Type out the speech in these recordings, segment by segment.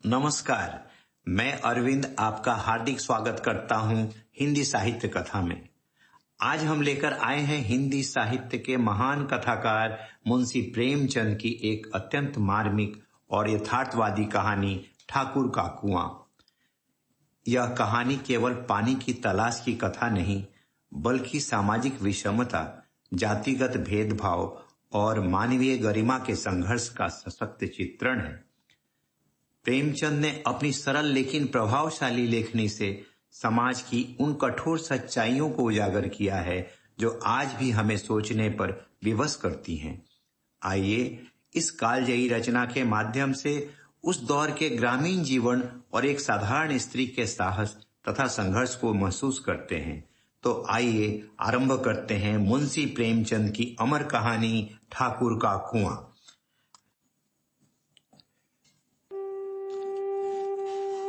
नमस्कार। मैं अरविंद आपका हार्दिक स्वागत करता हूं हिंदी साहित्य कथा में। आज हम लेकर आए हैं हिंदी साहित्य के महान कथाकार मुंशी प्रेमचंद की एक अत्यंत मार्मिक और यथार्थवादी कहानी ठाकुर का कुआं। यह कहानी केवल पानी की तलाश की कथा नहीं, बल्कि सामाजिक विषमता, जातिगत भेदभाव और मानवीय गरिमा के संघर्ष का सशक्त चित्रण है। प्रेमचंद ने अपनी सरल लेकिन प्रभावशाली लेखनी से समाज की उन कठोर सच्चाइयों को उजागर किया है जो आज भी हमें सोचने पर विवश करती हैं। आइए इस कालजयी रचना के माध्यम से उस दौर के ग्रामीण जीवन और एक साधारण स्त्री के साहस तथा संघर्ष को महसूस करते हैं। तो आइए आरंभ करते हैं मुंशी प्रेमचंद की अमर कहानी ठाकुर का कुआं।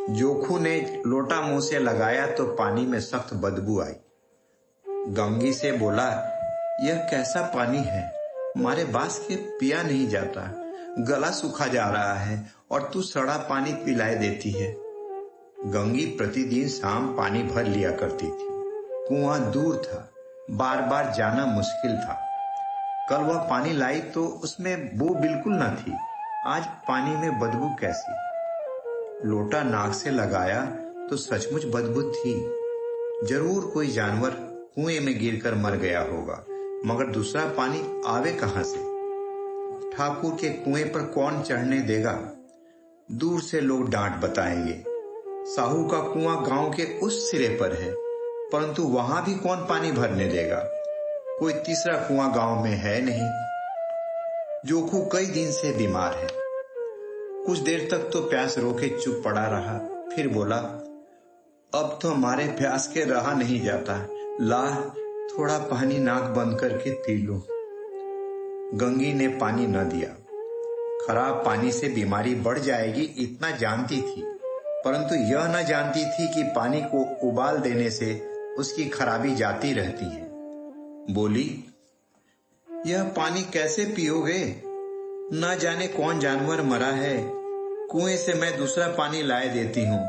जोखू ने लोटा मुंह से लगाया तो पानी में सख्त बदबू आई। गंगी से बोला, यह कैसा पानी है, हमारे बास के पिया नहीं जाता, गला सूखा जा रहा है और तू सड़ा पानी पिलाए देती है। गंगी प्रतिदिन शाम पानी भर लिया करती थी। कुआं दूर था, बार बार जाना मुश्किल था। कल वह पानी लाई तो उसमें बू बिल्कुल न थी। आज पानी में बदबू कैसी? लोटा नाक से लगाया तो सचमुच बदबू थी। जरूर कोई जानवर कुएं में गिरकर मर गया होगा, मगर दूसरा पानी आवे कहां से? ठाकुर के कुएं पर कौन चढ़ने देगा? दूर से लोग डांट बताएंगे। साहू का कुआं गांव के उस सिरे पर है, परंतु वहां भी कौन पानी भरने देगा? कोई तीसरा कुआं गांव में है नहीं। जोखू कई दिन से बीमार है। कुछ देर तक तो प्यास रोके चुप पड़ा रहा, फिर बोला, अब तो हमारे प्यास के रहा नहीं जाता, ला थोड़ा पानी नाक बंद करके पी लो। गंगी ने पानी न दिया। खराब पानी से बीमारी बढ़ जाएगी इतना जानती थी, परंतु यह न जानती थी कि पानी को उबाल देने से उसकी खराबी जाती रहती है। बोली, यह पानी कैसे पियोगे? न जाने कौन जानवर मरा है, कुएं से मैं दूसरा पानी लाए देती हूं।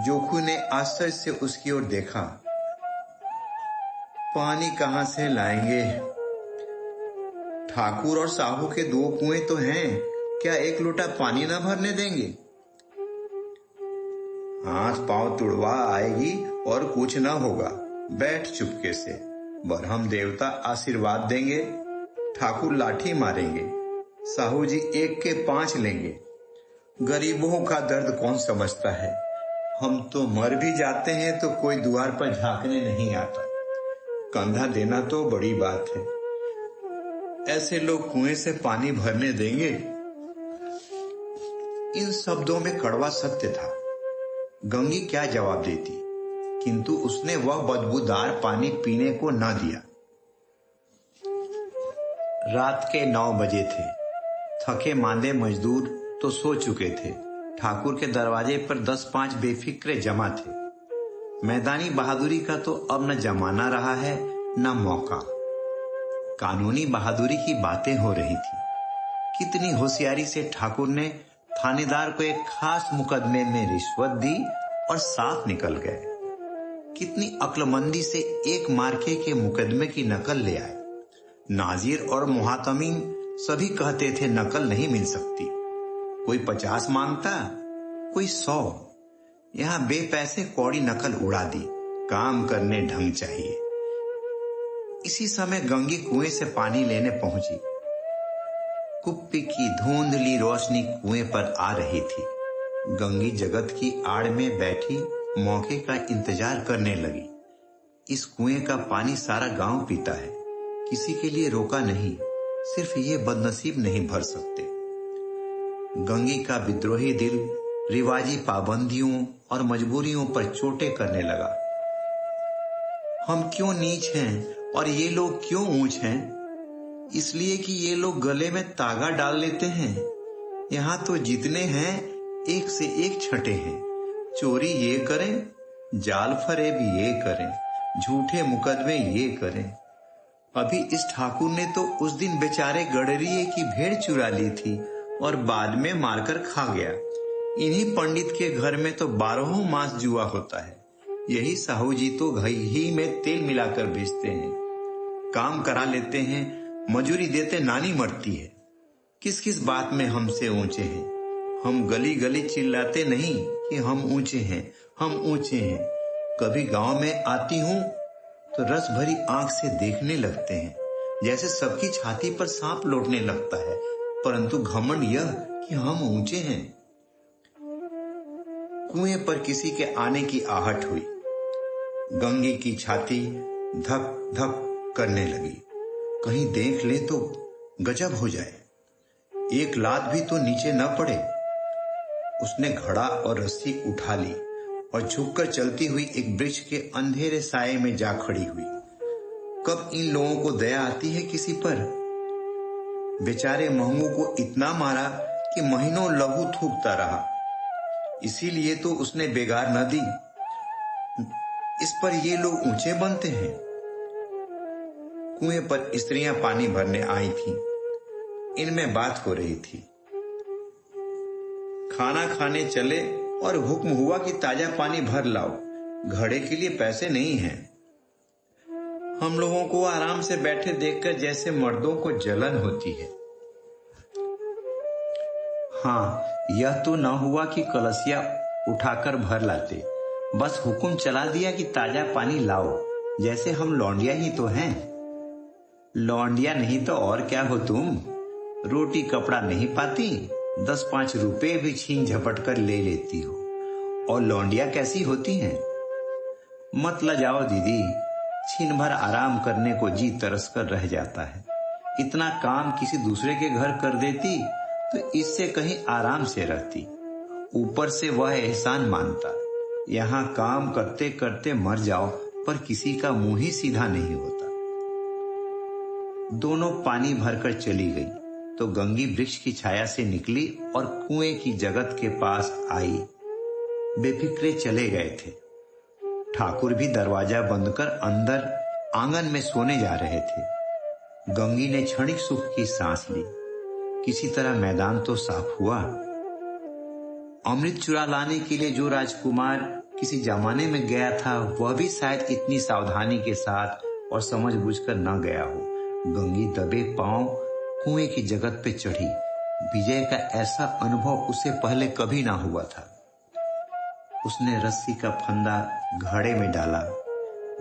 जोखू ने आश्चर्य से उसकी ओर देखा। पानी कहां से लाएंगे? ठाकुर और साहू के दो कुएं तो हैं, क्या एक लोटा पानी न भरने देंगे? हाथ पांव तुड़वा आएगी और कुछ न होगा, बैठ चुपके से, बरहम देवता आशीर्वाद देंगे। ठाकुर लाठी मारेंगे, साहू जी 1 के 5 लेंगे। गरीबों का दर्द कौन समझता है? हम तो मर भी जाते हैं तो कोई द्वार पर झांकने नहीं आता। कंधा देना तो बड़ी बात है, ऐसे लोग कुएं से पानी भरने देंगे? इन शब्दों में कड़वा सत्य था। गंगी क्या जवाब देती, किंतु उसने वह बदबूदार पानी पीने को न दिया। रात के 9 बजे थे। थके मांदे मजदूर तो सो चुके थे। ठाकुर के दरवाजे पर 10-5 बेफिक्रे जमा थे। मैदानी बहादुरी का तो अब न जमाना रहा है न मौका। कानूनी बहादुरी की बातें हो रही थी। कितनी होशियारी से ठाकुर ने थानेदार को एक खास मुकदमे में रिश्वत दी और साफ निकल गए। कितनी अक्लमंदी से एक मार्के के मुकदमे की नकल ले आए। नाजिर और मुहातमीन सभी कहते थे नकल नहीं मिल सकती। कोई 50 मांगता, कोई 100। यहां बेपैसे कौड़ी नकल उड़ा दी। काम करने ढंग चाहिए। इसी समय गंगी कुएं से पानी लेने पहुंची। कुप्पी की धुंधली रोशनी कुएं पर आ रही थी। गंगी जगत की आड़ में बैठी मौके का इंतजार करने लगी। इस कुएं का पानी सारा गांव पीता है, किसी के लिए रोका नहीं, सिर्फ ये बदनसीब नहीं भर सकते। गंगी का विद्रोही दिल रिवाजी पाबंदियों और मजबूरियों पर चोटें करने लगा। हम क्यों नीच हैं और ये लोग क्यों ऊंच हैं? इसलिए कि ये लोग गले में तागा डाल लेते हैं। यहाँ तो जितने हैं एक से एक छठे हैं। चोरी ये करें, जाल फरेब ये करें, झूठे मुकदमे ये करें। अभी इस ठाकुर ने तो उस दिन बेचारे गडरिये की भेड़ चुरा ली थी और बाद में मारकर खा गया। इन्हीं पंडित के घर में तो 12 मास जुआ होता है। यही साहू जी तो घी में तेल मिलाकर बेचते हैं, काम करा लेते हैं, मजूरी देते नानी मरती है। किस किस बात में हमसे ऊंचे हैं। हम गली गली चिल्लाते नहीं कि हम ऊंचे हैं, हम ऊंचे हैं। कभी गांव में आती हूँ तो रस भरी आंख से देखने लगते हैं, जैसे सबकी छाती पर सांप लौटने लगता है, परंतु घमंड यह कि हम ऊंचे हैं। कुएं पर किसी के आने की आहट हुई। गंगी की छाती धक धक करने लगी। कहीं देख ले तो गजब हो जाए, एक लात भी तो नीचे न पड़े। उसने घड़ा और रस्सी उठा ली और झुककर चलती हुई एक वृक्ष के अंधेरे साये में जा खड़ी हुई। कब इन लोगों को दया आती है किसी पर। बेचारे महंगू को इतना मारा कि महीनों लहू थूकता रहा, इसीलिए तो उसने बेगार न दी। इस पर ये लोग ऊंचे बनते हैं। कुएं पर स्त्रियां पानी भरने आई थीं। इनमें बात हो रही थी। खाना खाने चले और हुक्म हुआ कि ताजा पानी भर लाओ, घड़े के लिए पैसे नहीं हैं। हम लोगों को आराम से बैठे देखकर जैसे मर्दों को जलन होती है। हाँ, यह तो न हुआ कि कलसिया उठाकर भर लाते, बस हुक्म चला दिया कि ताजा पानी लाओ, जैसे हम लौंडिया ही तो हैं। लौंडिया नहीं तो और क्या हो तुम। रोटी कपड़ा नहीं पाती, 10-5 रुपए भी छीन झपट कर ले लेती हो। और लौंडिया कैसी होती हैं? मत लजाओ दीदी, छीन भर आराम करने को जी तरस कर रह जाता है। इतना काम किसी दूसरे के घर कर देती तो इससे कहीं आराम से रहती। ऊपर से वह एहसान मानता। यहाँ काम करते करते मर जाओ, पर किसी का मुंह ही सीधा नहीं होता। दोनों पानी भरकर चली गई तो गंगी वृक्ष की छाया से निकली और कुएं की जगत के पास आई। बेफिक्रे चले गए थे। ठाकुर भी दरवाजा बंद कर अंदर आंगन में सोने जा रहे थे। गंगी ने क्षणिक सुख की सांस ली। किसी तरह मैदान तो साफ हुआ। अमृत चुरा लाने के लिए जो राजकुमार किसी जमाने में गया था, वह भी शायद इतनी सावधानी के साथ और समझबूझकर न गया हो। गंगी दबे पांव कुएं की जगत पे चढ़ी। विजय का ऐसा अनुभव उसे पहले कभी ना हुआ था। उसने रस्सी का फंदा घड़े में डाला,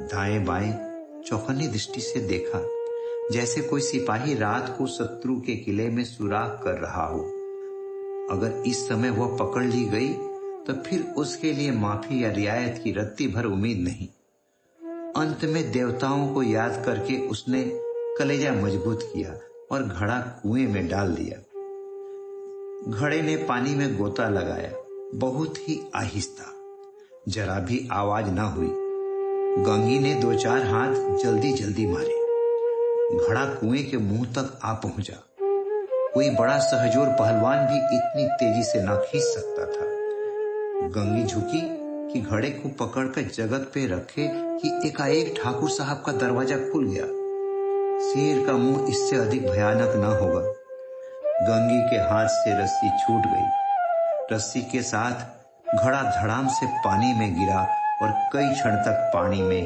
दाएं बाएं चौकन्नी दृष्टि से देखा, जैसे कोई सिपाही रात को शत्रु के किले में सुराग कर रहा हो। अगर इस समय वह पकड़ ली गई तो फिर उसके लिए माफी या रियायत की रत्ती भर उम्मीद नहीं। अंत में देवताओं को याद करके उसने कलेजा मजबूत किया और घड़ा कुएं में डाल दिया। घड़े ने पानी में गोता लगाया, बहुत ही आहिस्ता, जरा भी आवाज ना हुई। गंगी ने 2-4 हाथ जल्दी जल्दी मारे। घड़ा कुएं के मुंह तक आ पहुंचा। कोई बड़ा सहजोर पहलवान भी इतनी तेजी से ना खींच सकता था। गंगी झुकी कि घड़े को पकड़कर जगत पे रखे कि एकाएक ठाकुर साहब का दरवाजा खुल गया। शेर का मुंह इससे अधिक भयानक न होगा। गंगी के हाथ से रस्सी छूट गई। रस्सी के साथ घड़ा धड़ाम से पानी में गिरा और कई क्षण तक पानी में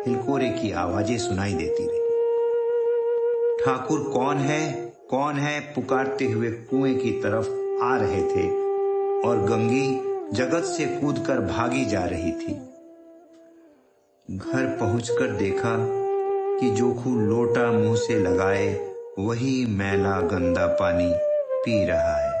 हिलकोरे की आवाजें सुनाई देती रही। ठाकुर कौन है पुकारते हुए कुएं की तरफ आ रहे थे और गंगी जगत से कूदकर भागी जा रही थी। घर पहुंचकर देखा कि जोखू लोटा मुंह से लगाए वही मैला गंदा पानी पी रहा है।